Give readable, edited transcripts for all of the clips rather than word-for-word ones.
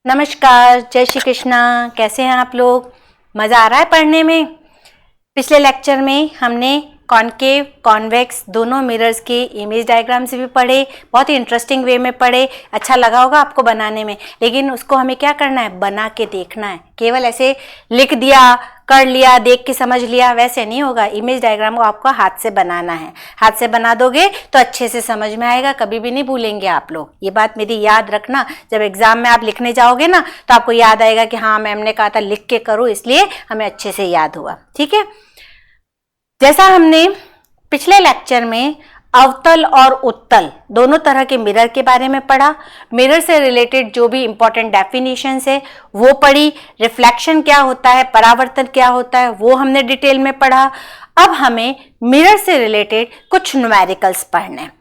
नमस्कार, जय श्री कृष्णा। कैसे हैं आप लोग? मज़ा आ रहा है पढ़ने में? पिछले लेक्चर में हमने कॉनकेव कॉन्वेक्स दोनों मिरर्स के इमेज डायग्राम से भी पढ़े, बहुत ही इंटरेस्टिंग वे में पढ़े। अच्छा लगा होगा आपको बनाने में, लेकिन उसको हमें क्या करना है? बना के देखना है। केवल ऐसे लिख दिया, कर लिया, देख के समझ लिया, वैसे नहीं होगा। इमेज डायग्राम को आपको हाथ से बनाना है। हाथ से बना दोगे तो अच्छे से समझ में आएगा, कभी भी नहीं भूलेंगे आप लोग। ये बात मेरी याद रखना, जब एग्जाम में आप लिखने जाओगे ना तो आपको याद आएगा कि हाँ मैम ने कहा था लिख के करो, इसलिए हमें अच्छे से याद हुआ। ठीक है, जैसा हमने पिछले लेक्चर में अवतल और उत्तल दोनों तरह के मिरर के बारे में पढ़ा, मिरर से रिलेटेड जो भी इंपॉर्टेंट डेफिनेशंस है वो पढ़ी, रिफ्लेक्शन क्या होता है, परावर्तन क्या होता है वो हमने डिटेल में पढ़ा। अब हमें मिरर से रिलेटेड कुछ न्यूमेरिकल्स पढ़ने हैं।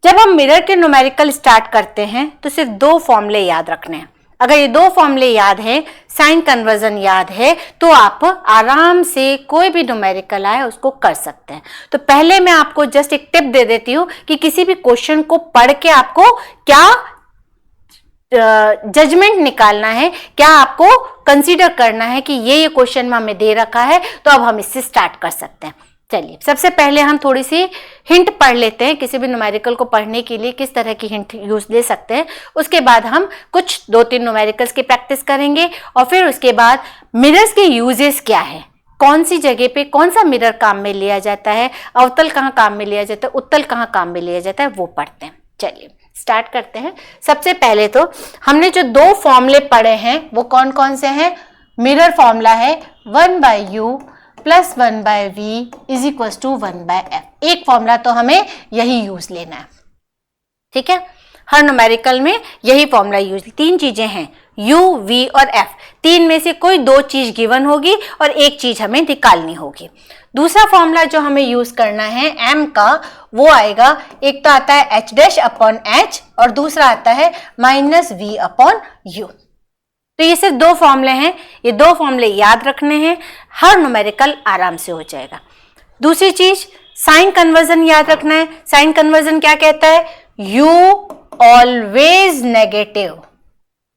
जब हम मिरर के न्यूमेरिकल स्टार्ट करते हैं तो सिर्फ दो फॉर्मूले याद रखने हैं। अगर ये दो फॉर्मूले याद है, साइन कन्वर्जन याद है, तो आप आराम से कोई भी न्यूमेरिकल आए उसको कर सकते हैं। तो पहले मैं आपको जस्ट एक टिप दे देती हूँ कि किसी भी क्वेश्चन को पढ़ के आपको क्या जजमेंट निकालना है, क्या आपको कंसीडर करना है कि ये क्वेश्चन में हमें दे रखा है, तो अब हम इससे स्टार्ट कर सकते हैं। चलिए, सबसे पहले हम थोड़ी सी हिंट पढ़ लेते हैं। किसी भी न्यूमेरिकल को पढ़ने के लिए किस तरह की हिंट यूज ले सकते हैं, उसके बाद हम कुछ 2-3 न्यूमेरिकल्स की प्रैक्टिस करेंगे और फिर उसके बाद मिरर्स के यूजेस क्या है, कौन सी जगह पे कौन सा मिरर काम में लिया जाता है, अवतल कहाँ काम में लिया जाता है, उत्तल कहाँ काम में लिया जाता है, वो पढ़ते हैं। चलिए स्टार्ट करते हैं। सबसे पहले तो हमने जो दो फॉर्मूले पढ़े हैं वो कौन कौन से हैं? मिरर फॉर्मूला है 1/u + 1/v = 1/f। एक फॉर्मूला तो हमें यही यूज लेना है। ठीक है, हर न्यूमेरिकल में यही फॉर्मूला यूज। तीन चीजें हैं, u, v और f। तीन में से कोई दो चीज गिवन होगी और एक चीज हमें निकालनी होगी। दूसरा फॉर्मूला जो हमें यूज करना है m का, वो आएगा, एक तो आता है h'/h और दूसरा आता है -v/u। तो ये सिर्फ दो फॉर्मूले हैं, ये दो फॉर्मूले याद रखने हैं, हर न्यूमेरिकल आराम से हो जाएगा। दूसरी चीज साइन कन्वर्जन याद रखना है। साइन कन्वर्जन क्या कहता है? u ऑलवेज नेगेटिव,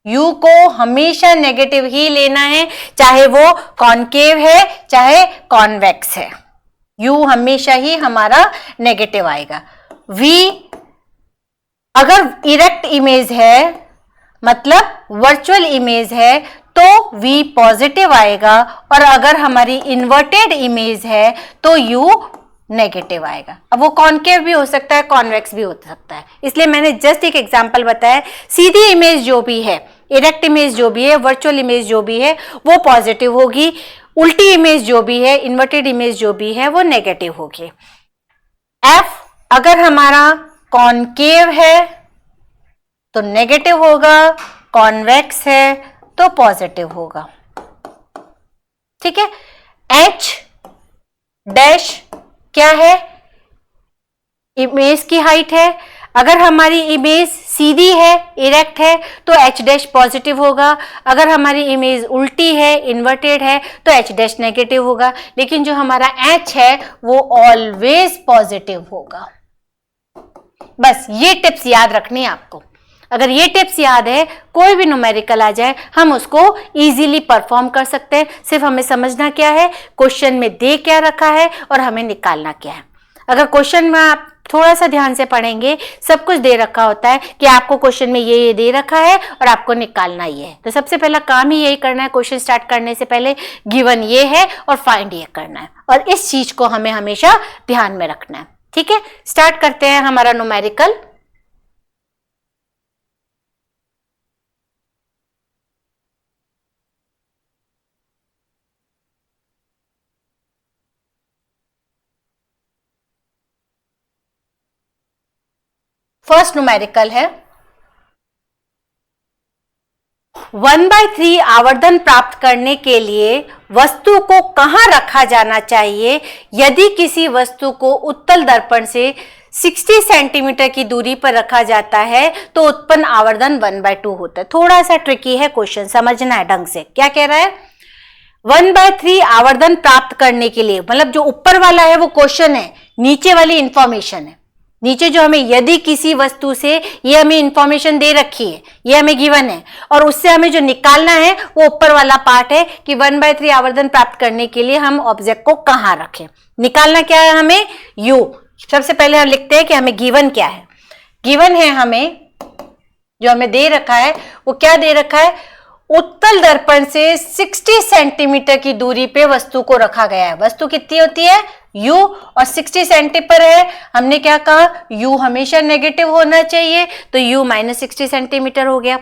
u को हमेशा नेगेटिव ही लेना है, चाहे वो कॉनकेव है चाहे कॉन्वेक्स है, u हमेशा ही हमारा नेगेटिव आएगा। v अगर इरेक्ट इमेज है, मतलब वर्चुअल इमेज है, तो v पॉजिटिव आएगा, और अगर हमारी इन्वर्टेड इमेज है तो u नेगेटिव आएगा। अब वो कॉनकेव भी हो सकता है, कॉन्वेक्स भी हो सकता है, इसलिए मैंने जस्ट एक एग्जांपल बताया। सीधी इमेज जो भी है, इरेक्ट इमेज जो भी है, वर्चुअल इमेज जो भी है, वो पॉजिटिव होगी। उल्टी इमेज जो भी है, इन्वर्टेड इमेज जो भी है, वो नेगेटिव होगी। f अगर हमारा कॉनकेव है तो नेगेटिव होगा, कॉन्वेक्स है तो पॉजिटिव होगा। ठीक है, h' क्या है? इमेज की हाइट है। अगर हमारी इमेज सीधी है, इरेक्ट है, तो h' पॉजिटिव होगा। अगर हमारी इमेज उल्टी है, इन्वर्टेड है, तो h' नेगेटिव होगा। लेकिन जो हमारा h है वो ऑलवेज पॉजिटिव होगा। बस ये टिप्स याद रखनी है आपको। अगर ये टिप्स याद है, कोई भी न्यूमेरिकल आ जाए हम उसको इजीली परफॉर्म कर सकते हैं। सिर्फ हमें समझना क्या है, क्वेश्चन में दे क्या रखा है और हमें निकालना क्या है। अगर क्वेश्चन में आप थोड़ा सा ध्यान से पढ़ेंगे, सब कुछ दे रखा होता है कि आपको क्वेश्चन में ये दे रखा है और आपको निकालना ये है। तो सबसे पहला काम ही यही करना है, क्वेश्चन स्टार्ट करने से पहले गिवन ये है और फाइंड ये करना है, और इस चीज को हमें हमेशा ध्यान में रखना है। ठीक है, स्टार्ट करते हैं हमारा न्यूमेरिकल। फर्स्ट न्यूमेरिकल है 1/3 आवर्धन प्राप्त करने के लिए वस्तु को कहां रखा जाना चाहिए यदि किसी वस्तु को उत्तल दर्पण से 60 सेंटीमीटर की दूरी पर रखा जाता है तो उत्पन्न आवर्धन 1/2 होता है। थोड़ा सा ट्रिकी है क्वेश्चन, समझना है ढंग से। क्या कह रहा है? 1/3 आवर्धन प्राप्त करने के लिए, मतलब जो ऊपर वाला है वो क्वेश्चन है, नीचे वाली इंफॉर्मेशन है। नीचे जो हमें यदि किसी वस्तु से, ये हमें इंफॉर्मेशन दे रखी है, ये हमें गिवन है, और उससे हमें जो निकालना है वो ऊपर वाला पार्ट है कि 1/3 आवर्धन प्राप्त करने के लिए हम ऑब्जेक्ट को कहाँ रखें। निकालना क्या है हमें, u। सबसे पहले हम लिखते हैं कि हमें गिवन क्या है। गिवन है हमें, जो हमें दे रखा है वो क्या दे रखा है, उत्तल दर्पण से 60 सेंटीमीटर की दूरी पे वस्तु को रखा गया है। वस्तु कितनी होती है, u, और 60 सेंटी पर है। हमने क्या कहा, u हमेशा नेगेटिव होना चाहिए, तो u -60 सेंटीमीटर हो गया।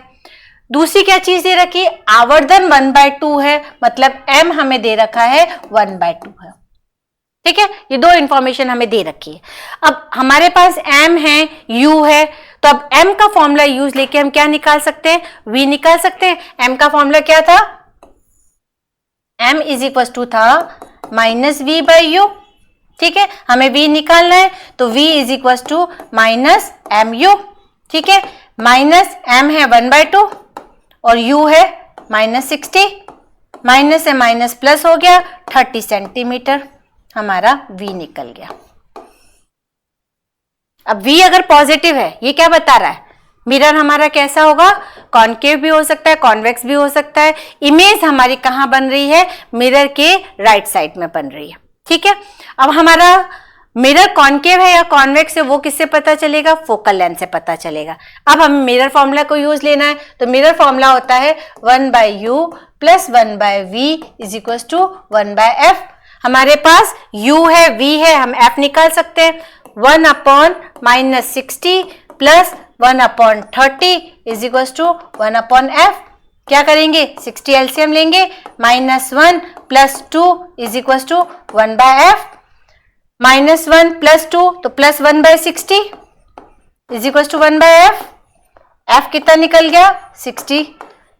दूसरी क्या चीज दे रखी, आवर्धन 1/2 है, मतलब m हमें दे रखा है 1/2 है। ठीक है, ये दो इंफॉर्मेशन हमें दे रखी है। अब हमारे पास m है, u है, तो अब m का फॉर्मूला यूज लेके हम क्या निकाल सकते हैं, v निकाल सकते हैं। m का फॉर्मूला क्या था, m = था -v/u। ठीक है, हमें v निकालना है, तो v = -mu। ठीक है, -m है 1/2 और u है -60, माइनस से माइनस प्लस हो गया, 30 सेंटीमीटर हमारा v निकल गया। अब v अगर पॉजिटिव है, ये क्या बता रहा है, मिरर हमारा कैसा होगा, कॉनकेव भी हो सकता है, कॉन्वेक्स भी हो सकता है। इमेज हमारी कहाँ बन रही है, मिरर के राइट साइड में बन रही है। ठीक है, अब हमारा मिरर कॉनकेव है या कॉन्वेक्स है वो किससे पता चलेगा, फोकल लेंथ से पता चलेगा। अब हमें मिरर फॉर्मूला को यूज लेना है, तो मिरर फॉर्मूला होता है 1/u + 1/v = 1/f। हमारे पास u है, v है, हम f निकाल सकते हैं। 1/-60 + 1/30 = 1/f। क्या करेंगे, 60 एलसीएम लेंगे, -1 + 2 = 1/f, -1 + 2 तो +1/60 = 1/f। f कितना निकल गया, 60।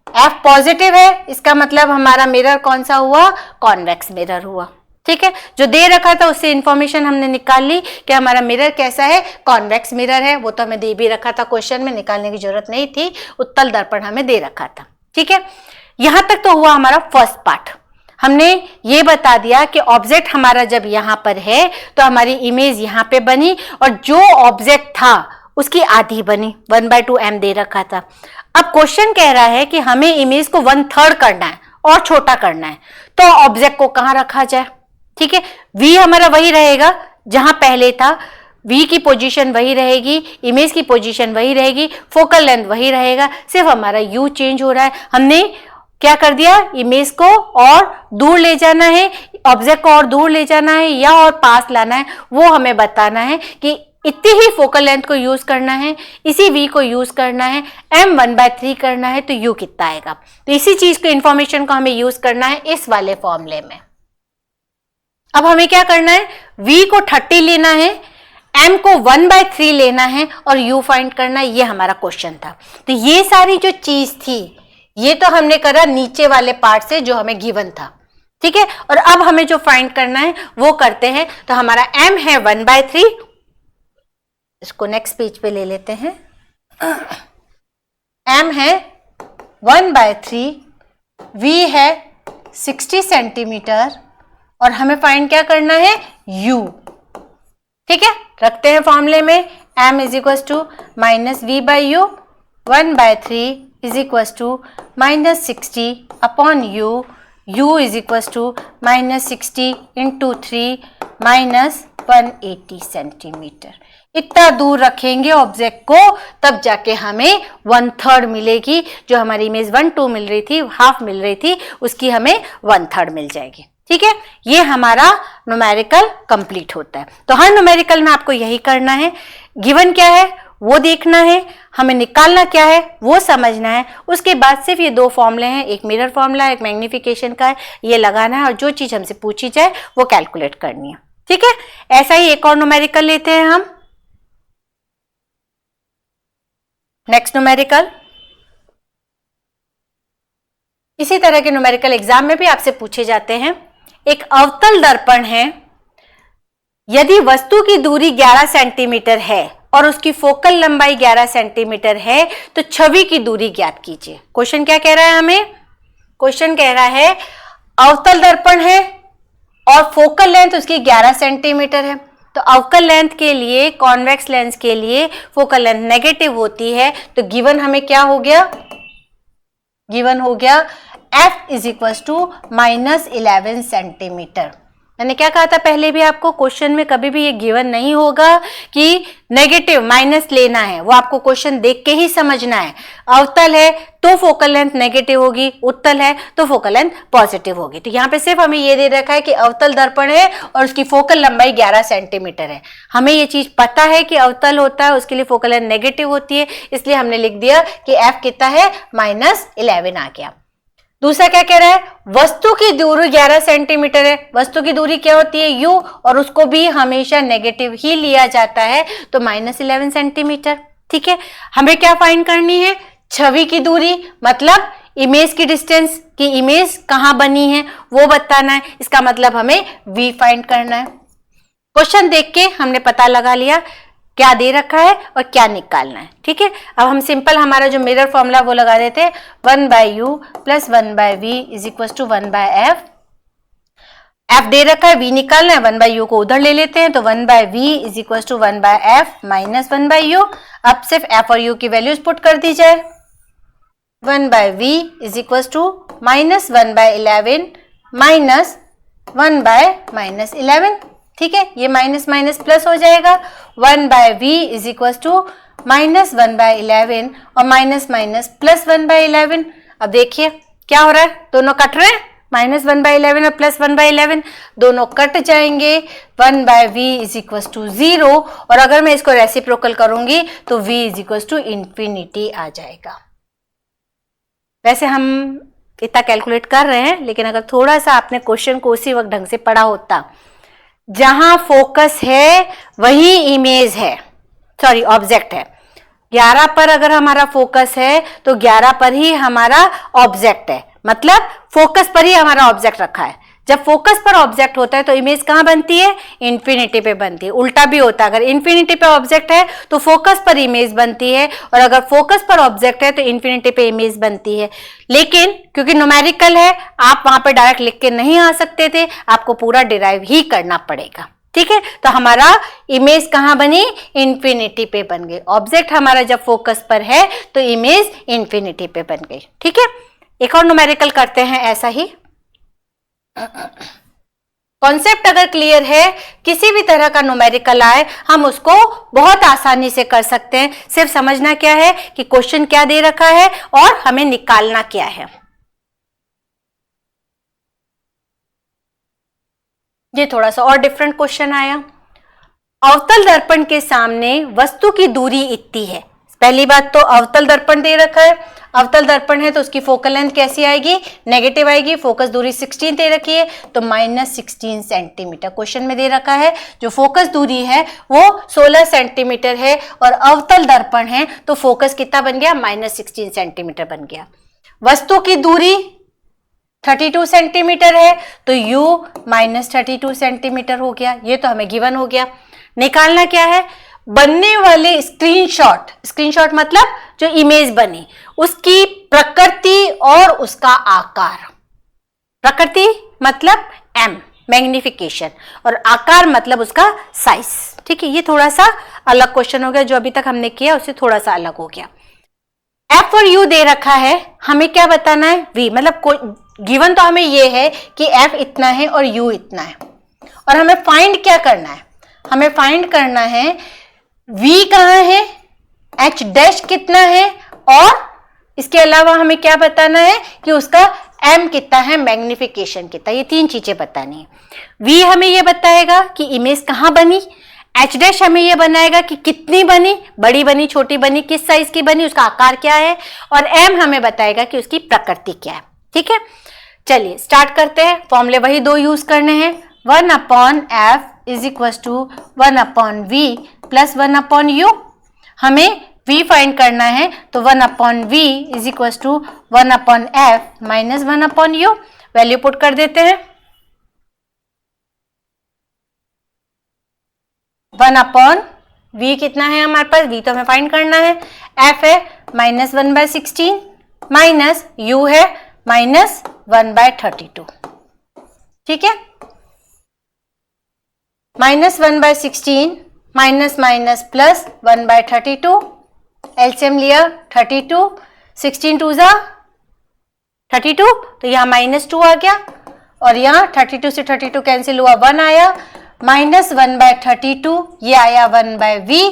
f पॉजिटिव है, इसका मतलब हमारा मिरर कौन सा हुआ, कॉन्वेक्स मिरर हुआ। ठीक है, जो दे रखा था उससे इंफॉर्मेशन हमने निकाल ली कि हमारा मिरर कैसा है, कॉन्वेक्स मिरर है। वो तो हमें दे भी रखा था, क्वेश्चन में निकालने की जरूरत नहीं थी, उत्तल दर्पण हमें दे रखा था। ठीक है, यहां तक तो हुआ हमारा फर्स्ट पार्ट। हमने ये बता दिया कि ऑब्जेक्ट हमारा जब यहाँ पर है तो हमारी इमेज यहाँ पे बनी, और जो ऑब्जेक्ट था उसकी आधी बनी, 1/2 m दे रखा था। अब क्वेश्चन कह रहा है कि हमें इमेज को 1/3 करना है और छोटा करना है, तो ऑब्जेक्ट को कहाँ रखा जाए। ठीक है, v हमारा वही रहेगा जहां पहले था, v की पोजीशन वही रहेगी, इमेज की पोजीशन वही रहेगी, फोकल लेंथ वही रहेगा, सिर्फ हमारा u चेंज हो रहा है। हमने क्या कर दिया, इमेज को और दूर ले जाना है, ऑब्जेक्ट को और दूर ले जाना है या और पास लाना है, वो हमें बताना है कि इतनी ही फोकल लेंथ को यूज करना है, इसी v को यूज करना है, m 1/3 करना है, तो u कितना आएगा। तो इसी चीज को इंफॉर्मेशन को हमें यूज करना है इस वाले फॉर्मूले में। अब हमें क्या करना है, v को 30 लेना है, m को 1/3 लेना है और u फाइंड करना है। ये हमारा क्वेश्चन था। तो ये सारी जो चीज थी ये तो हमने करा नीचे वाले पार्ट से जो हमें गिवन था। ठीक है, और अब हमें जो फाइंड करना है वो करते हैं। तो हमारा m है 1/3, इसको नेक्स्ट पेज पे ले लेते हैं। m है 1/3, v है 60 सेंटीमीटर और हमें फाइंड क्या करना है, u। ठीक है, रखते हैं फॉर्मूले में, m = -v/u, 1/3 = -60/u, u = -60 × 3 -180 centimetre. इतना दूर रखेंगे ऑब्जेक्ट को, तब जाके हमें 1/3 मिलेगी। जो हमारी इमेज 1/2 मिल रही थी, हाफ मिल रही थी, उसकी हमें 1/3 मिल जाएगी। ठीक है, ये हमारा न्यूमेरिकल कंप्लीट होता है। तो हर न्यूमेरिकल में आपको यही करना है, गिवन क्या है वो देखना है, हमें निकालना क्या है वो समझना है। उसके बाद सिर्फ ये दो फॉर्मूले हैं, एक मिरर फॉर्मूला है, एक मैग्निफिकेशन का है, ये लगाना है और जो चीज हमसे पूछी जाए वो कैलकुलेट करनी है। ठीक है, ऐसा ही एक और न्यूमेरिकल लेते हैं हम। नेक्स्ट न्यूमेरिकल, इसी तरह के न्यूमेरिकल एग्जाम में भी आपसे पूछे जाते हैं। एक अवतल दर्पण है, यदि वस्तु की दूरी 11 सेंटीमीटर है और उसकी फोकल लंबाई 11 सेंटीमीटर है तो छवि की दूरी ज्ञात कीजिए। क्वेश्चन क्या कह रहा है हमें, क्वेश्चन कह रहा है, अवतल दर्पण है और फोकल लेंथ उसकी 11 सेंटीमीटर है। तो अवकल लेंथ के लिए, कॉन्वेक्स लेंस के लिए फोकल लेंथ नेगेटिव होती है, तो गिवन हमें क्या हो गया, गिवन हो गया f is equal to -11 centimetre. मैंने क्या कहा था पहले भी आपको, क्वेश्चन में कभी भी ये गिवन नहीं होगा कि नेगेटिव माइनस लेना है, वो आपको क्वेश्चन देख के ही समझना है। अवतल है तो फोकल लेंथ नेगेटिव होगी, उत्तल है तो फोकल लेंथ पॉजिटिव होगी। तो यहाँ पे सिर्फ हमें ये दे रखा है कि अवतल दर्पण है और उसकी फोकल लंबाई 11 सेंटीमीटर है। हमें ये चीज पता है कि अवतल होता है, उसके लिए फोकल लेंथ नेगेटिव होती है, इसलिए हमने लिख दिया कि f कितना है, -11 आ गया। दूसरा क्या कह रहा है, वस्तु की दूरी 11 सेंटीमीटर है। वस्तु की दूरी क्या होती है, u, और उसको भी हमेशा नेगेटिव ही लिया जाता है, तो -11 सेंटीमीटर। ठीक है, हमें क्या फाइंड करनी है, छवि की दूरी, मतलब इमेज की डिस्टेंस, की इमेज कहां बनी है वो बताना है। इसका मतलब हमें v फाइंड करना है। क्वेश्चन देख के हमने पता लगा लिया क्या दे रखा है और क्या निकालना है। ठीक है, अब हम सिंपल हमारा जो मिरर फॉर्मूला वो लगा देते हैं, 1/u + 1/v is equal to 1/f। f दे रखा है, v निकालना है, 1/u को उधर ले लेते हैं, तो 1/v is equal to 1/f minus 1/u। अब सिर्फ f और u की वैल्यूज पुट कर दी जाए, 1/v is equal to -1/11 minus 1/-11। ठीक है, ये माइनस माइनस प्लस हो जाएगा, 1/v इज इक्वल टू -1/11 और माइनस माइनस प्लस 1/11। अब देखिए क्या हो रहा है, दोनों कट रहे हैं, -1/11 और प्लस 1/11 दोनों कट जाएंगे, 1/v इज इक्वल टू 0। और अगर मैं इसको रेसिप्रोकल करूंगी तो v is equal to infinity आ जाएगा। वैसे हम इतना कैलकुलेट कर रहे हैं, लेकिन अगर थोड़ा सा आपने क्वेश्चन को उसी वक्त ढंग से पढ़ा होता, जहां फोकस है वही इमेज है, सॉरी ऑब्जेक्ट है। 11 पर अगर हमारा फोकस है तो 11 पर ही हमारा ऑब्जेक्ट है, मतलब फोकस पर ही हमारा ऑब्जेक्ट रखा है। जब फोकस पर ऑब्जेक्ट होता है तो इमेज कहां बनती है, इंफिनिटी पे बनती है। उल्टा भी होता है, अगर इंफिनिटी पे ऑब्जेक्ट है तो फोकस पर इमेज बनती है, और अगर फोकस पर ऑब्जेक्ट है तो इंफिनिटी पे इमेज बनती है। लेकिन क्योंकि न्यूमेरिकल है, आप वहां पे डायरेक्ट लिख के नहीं आ सकते थे, आपको पूरा डिराइव ही करना पड़ेगा। ठीक है, तो हमारा इमेज कहां बनी, इंफिनिटी पे बन गई। ऑब्जेक्ट हमारा जब फोकस पर है तो इमेज इंफिनिटी पे बन गई। ठीक है, एक और न्यूमेरिकल करते हैं ऐसा ही। कॉन्सेप्ट अगर क्लियर है, किसी भी तरह का न्यूमेरिकल आए हम उसको बहुत आसानी से कर सकते हैं। सिर्फ समझना क्या है कि क्वेश्चन क्या दे रखा है और हमें निकालना क्या है। ये थोड़ा सा और डिफरेंट क्वेश्चन आया। अवतल दर्पण के सामने वस्तु की दूरी इतनी है। पहली बात तो अवतल दर्पण दे रखा है, अवतल दर्पण है तो उसकी फोकल लेंथ कैसी आएगी, नेगेटिव आएगी। फोकस दूरी 16 दे रखी है तो -16 सेंटीमीटर क्वेश्चन में दे रखा है। जो फोकस दूरी है वो 16 सेंटीमीटर है और अवतल दर्पण है तो फोकस कितना बन गया, -16 सेंटीमीटर बन गया। वस्तु की दूरी 32 सेंटीमीटर है तो u -32 सेंटीमीटर हो गया। ये तो हमें गिवन हो गया। निकालना क्या है, बनने वाले स्क्रीनशॉट, स्क्रीनशॉट मतलब जो इमेज बनी उसकी प्रकृति और उसका आकार। प्रकृति मतलब m मैग्निफिकेशन और आकार मतलब उसका साइज। ठीक है, ये थोड़ा सा अलग क्वेश्चन हो गया, जो अभी तक हमने किया उससे थोड़ा सा अलग हो गया। f और u दे रखा है, हमें क्या बताना है, v, मतलब गिवन तो हमें ये है कि f इतना है और u इतना है, और हमें फाइंड क्या करना है, हमें फाइंड करना है v कहाँ है, h डैश कितना है, और इसके अलावा हमें क्या बताना है कि उसका m कितना है, मैग्निफिकेशन कितना। ये तीन चीजें बतानी है। v हमें ये बताएगा कि इमेज कहाँ बनी, h डैश हमें ये बनाएगा कि कितनी बनी, बड़ी बनी, छोटी बनी, किस साइज की बनी, उसका आकार क्या है, और m हमें बताएगा कि उसकी प्रकृति क्या है। ठीक है, चलिए स्टार्ट करते हैं। फॉर्मूले वही दो यूज करने हैं, 1/f is equal to 1/v plus 1/u। हमें v फाइंड करना है तो 1/v is equal to 1/f minus 1/u। Value put कर देते हैं, 1/v कितना है हमारे पास, v तो हमें फाइंड करना है, f है -1/16 माइनस u है -1/32। ठीक है, -1/16 माइनस माइनस प्लस 1/32, एलसीएम लिया 32, 16 2 जा 32, तो यहाँ -2 आ गया और यहाँ 32 से 32 कैंसिल हुआ, 1 आया, -1/32 ये आया 1/v।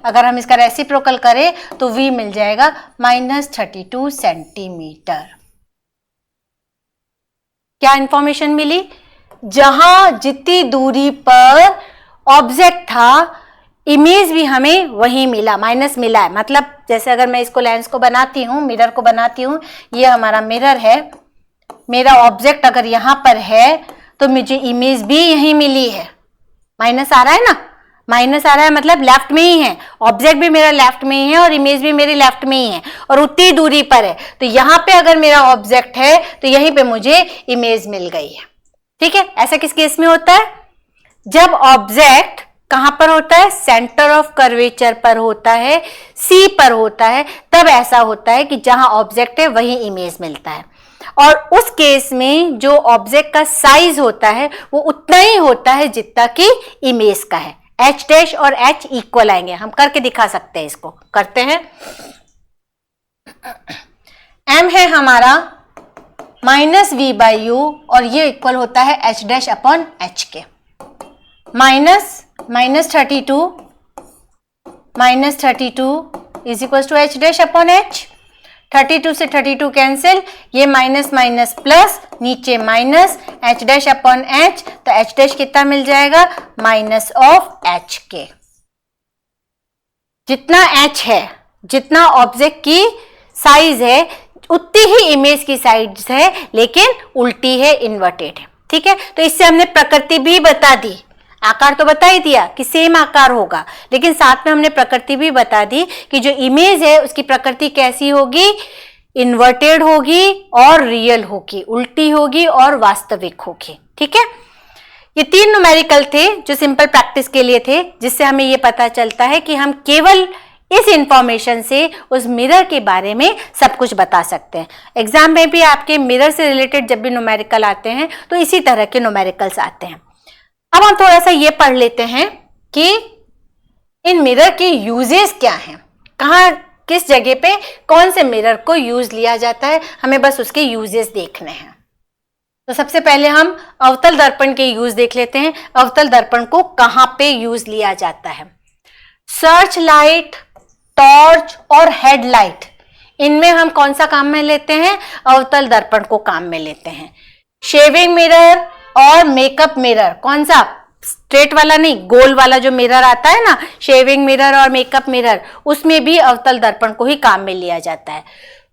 अगर हम इसका रेसिप्रोकल करें तो v मिल जाएगा -32 सेंटीमीटर। क्या इंफॉर्मेशन मिली? जहां जितनी दूरी पर ऑब्जेक्ट था इमेज भी हमें वही मिला, माइनस मिला है। मतलब जैसे अगर मैं इसको लेंस को बनाती हूँ, मिरर को बनाती हूँ, ये हमारा मिरर है, मेरा ऑब्जेक्ट अगर यहाँ पर है तो मुझे इमेज भी यही मिली है। माइनस आ रहा है ना, माइनस आ रहा है मतलब लेफ्ट में ही है, ऑब्जेक्ट भी मेरा लेफ्ट में ही है और इमेज भी मेरी लेफ्ट में ही है और उतनी दूरी पर है। तो यहाँ पे अगर मेरा ऑब्जेक्ट है तो यहीं पे मुझे इमेज मिल गई है। ठीक है, ऐसा किस केस में होता है? जब ऑब्जेक्ट कहां पर होता है? सेंटर ऑफ कर्वेचर पर होता है, सी पर होता है, तब ऐसा होता है कि जहां ऑब्जेक्ट है वही इमेज मिलता है। और उस केस में जो ऑब्जेक्ट का साइज होता है वो उतना ही होता है जितना कि इमेज का है। एच डैश और एच इक्वल आएंगे, हम करके दिखा सकते हैं, इसको करते हैं। एम है हमारा -v/u और ये इक्वल होता है h डैश अपॉन h के। -32 is equal to h dash upon h। 32 से 32 कैंसिल, ये माइनस माइनस प्लस, नीचे minus, h dash upon h, तो h डैश कितना मिल जाएगा? माइनस ऑफ h के। जितना h है, जितना ऑब्जेक्ट की साइज है उतनी ही इमेज की साइज है, लेकिन उल्टी है, इन्वर्टेड है। ठीक है, तो इससे हमने प्रकृति भी बता दी, आकार तो बता ही दिया कि सेम आकार होगा, लेकिन साथ में हमने प्रकृति भी बता दी कि जो इमेज है उसकी प्रकृति कैसी होगी? इन्वर्टेड होगी और रियल होगी, उल्टी होगी और वास्तविक होगी। ठीक है, ये 3 न्यूमेरिकल थे जो सिंपल प्रैक्टिस के लिए थे, जिससे हमें ये पता चलता है कि हम केवल इस इंफॉर्मेशन से उस मिरर के बारे में सब कुछ बता सकते हैं। एग्जाम में भी आपके मिरर से रिलेटेड जब भी न्यूमेरिकल आते हैं तो इसी तरह के न्यूमेरिकल्स आते हैं। अब हम थोड़ा सा ये पढ़ लेते हैं कि इन मिरर के यूजेस क्या हैं, कहाँ किस जगह पे कौन से मिरर को यूज लिया जाता है, हमें बस उसके यूजेस देखने हैं। तो सबसे पहले हम अवतल दर्पण के यूज देख लेते हैं। अवतल दर्पण को कहाँ पे यूज लिया जाता है? सर्च लाइट, टॉर्च और हेडलाइट, इनमें हम कौन सा काम में लेते हैं? अवतल दर्पण को काम में लेते हैं। शेविंग मिरर और मेकअप मिरर, कौन सा? स्ट्रेट वाला नहीं, गोल वाला जो मिरर आता है ना, शेविंग मिरर और मेकअप मिरर, उसमें भी अवतल दर्पण को ही काम में लिया जाता है।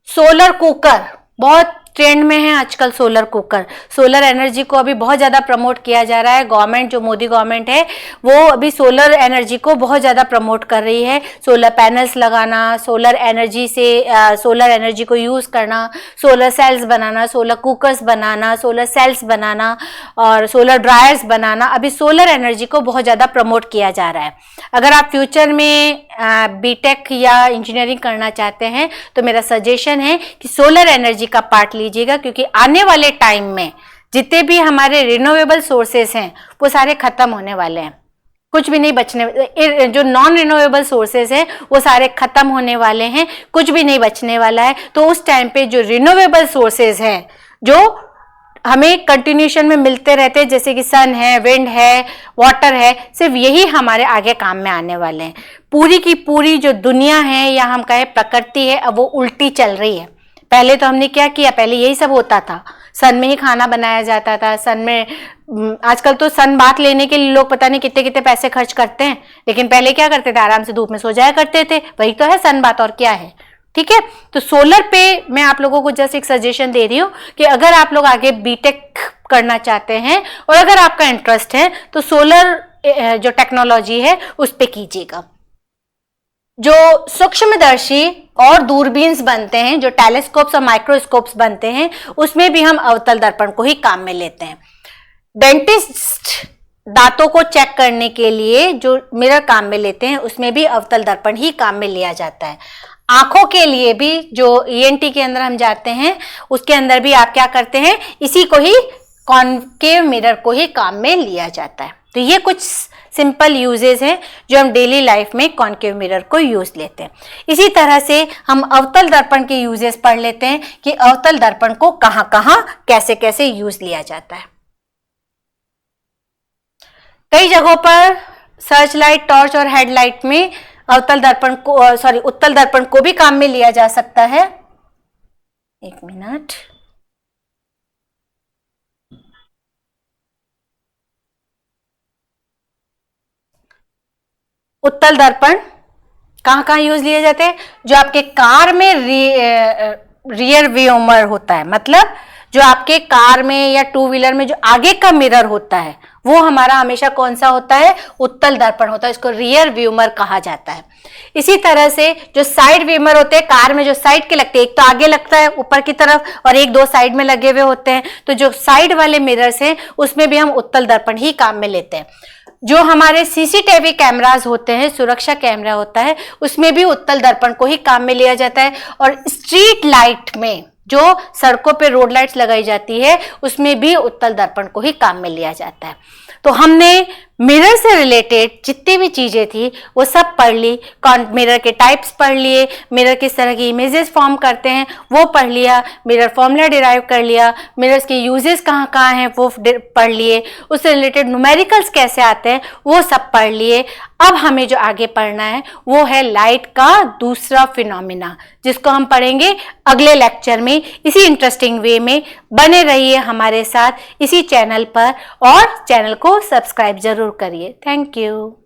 सोलर कुकर बहुत ट्रेंड में है आजकल, सोलर कुकर। सोलर एनर्जी को अभी बहुत ज़्यादा प्रमोट किया जा रहा है। गवर्नमेंट, जो मोदी गवर्नमेंट है, वो अभी सोलर एनर्जी को बहुत ज़्यादा प्रमोट कर रही है। सोलर पैनल्स लगाना, सोलर एनर्जी से सोलर एनर्जी को यूज़ करना, सोलर सेल्स बनाना, सोलर कुकर्स बनाना, सोलर सेल्स बनाना और सोलर ड्रायर्स बनाना, अभी सोलर एनर्जी को बहुत ज़्यादा प्रमोट किया जा रहा है। अगर आप फ्यूचर में बीटेक या इंजीनियरिंग करना चाहते हैं तो मेरा सजेशन है कि सोलर एनर्जी का पार्ट लीजिएगा, क्योंकि आने वाले टाइम में जितने भी हमारे रिन्यूएबल सोर्सेस हैं वो सारे खत्म होने वाले हैं, कुछ भी नहीं बचने, जो नॉन रिन्यूएबल सोर्सेस हैं वो सारे खत्म होने वाले हैं, कुछ भी नहीं बचने वाला है। तो उस टाइम पे जो रिन्यूएबल सोर्सेस हैं जो हमें कंटिन्यूशन में मिलते रहते हैं, जैसे कि सन है, विंड है, वाटर है, सिर्फ यही हमारे आगे काम में आने वाले हैं। पूरी की पूरी जो दुनिया है या हम कहें प्रकृति है, अब वो उल्टी चल रही है। पहले तो हमने क्या किया, पहले यही सब होता था, सन में ही खाना बनाया जाता था, सन में, आजकल तो सन बात लेने के लिए लोग पता नहीं कितने कितने पैसे खर्च करते हैं, लेकिन पहले क्या करते थे, आराम से धूप में सो जाया करते थे। वही तो है सन बात, और क्या है। ठीक है, तो सोलर पे मैं आप लोगों को जस्ट एक सजेशन दे रही हूँ कि अगर आप लोग आगे बीटेक करना चाहते हैं और अगर आपका इंटरेस्ट है तो सोलर जो टेक्नोलॉजी है उस पे कीजिएगा। जो सूक्ष्मदर्शी और दूरबीन्स बनते हैं, जो टेलीस्कोप्स और माइक्रोस्कोप्स बनते हैं, उसमें भी हम अवतल दर्पण को ही काम में लेते हैं। डेंटिस्ट दांतों को चेक करने के लिए जो मिरर काम में लेते हैं उसमें भी अवतल दर्पण ही काम में लिया जाता है। आंखों के लिए भी जो ENT के अंदर हम जाते हैं उसके अंदर भी आप क्या करते हैं, इसी को ही कॉनकेव मिरर को ही काम में लिया जाता है। तो ये कुछ सिंपल यूजेस हैं जो हम डेली लाइफ में कॉन्केव मिरर को यूज लेते हैं। इसी तरह से हम अवतल दर्पण के यूजेस पढ़ लेते हैं कि अवतल दर्पण को कहां कहां कैसे कैसे यूज लिया जाता है। कई जगहों पर सर्च लाइट, टॉर्च और हेडलाइट में अवतल दर्पण को उत्तल दर्पण को भी काम में लिया जा सकता है। एक मिनट, उत्तल दर्पण कहां कहां यूज लिए जाते हैं? जो आपके कार में रियर व्यू मिरर होता है, मतलब जो आपके कार में या टू व्हीलर में जो आगे का मिरर होता है वो हमारा हमेशा कौन सा होता है? उत्तल दर्पण होता है, इसको रियर व्यू मिरर कहा जाता है। इसी तरह से जो साइड व्यू मिरर होते हैं, कार में जो साइड के लगते हैं, एक तो आगे लगता है ऊपर की तरफ और एक दो साइड में लगे हुए होते हैं, तो जो साइड वाले मिरर्स हैं उसमें भी हम उत्तल दर्पण ही काम में लेते हैं। जो हमारे सीसीटीवी कैमरास होते हैं, सुरक्षा कैमरा होता है, उसमें भी उत्तल दर्पण को ही काम में लिया जाता है। और स्ट्रीट लाइट में जो सड़कों पे रोड लाइट्स लगाई जाती है उसमें भी उत्तल दर्पण को ही काम में लिया जाता है। तो हमने मिरर से रिलेटेड जितनी भी चीजें थी वो सब पढ़ ली। मिरर के टाइप्स पढ़ लिए, मिरर किस तरह की इमेजेस फॉर्म करते हैं वो पढ़ लिया, मिरर फॉर्मूला डिराइव कर लिया, मिरर्स के यूजेस कहाँ कहाँ हैं वो पढ़ लिए, उससे रिलेटेड न्यूमेरिकल्स कैसे आते हैं वो सब पढ़ लिए। अब हमें जो आगे पढ़ना है वो है लाइट का दूसरा फिनोमिना, जिसको हम पढ़ेंगे अगले लेक्चर में इसी इंटरेस्टिंग वे में। बने रहिए हमारे साथ इसी चैनल पर और चैनल को सब्सक्राइब जरूर करिए। Thank you.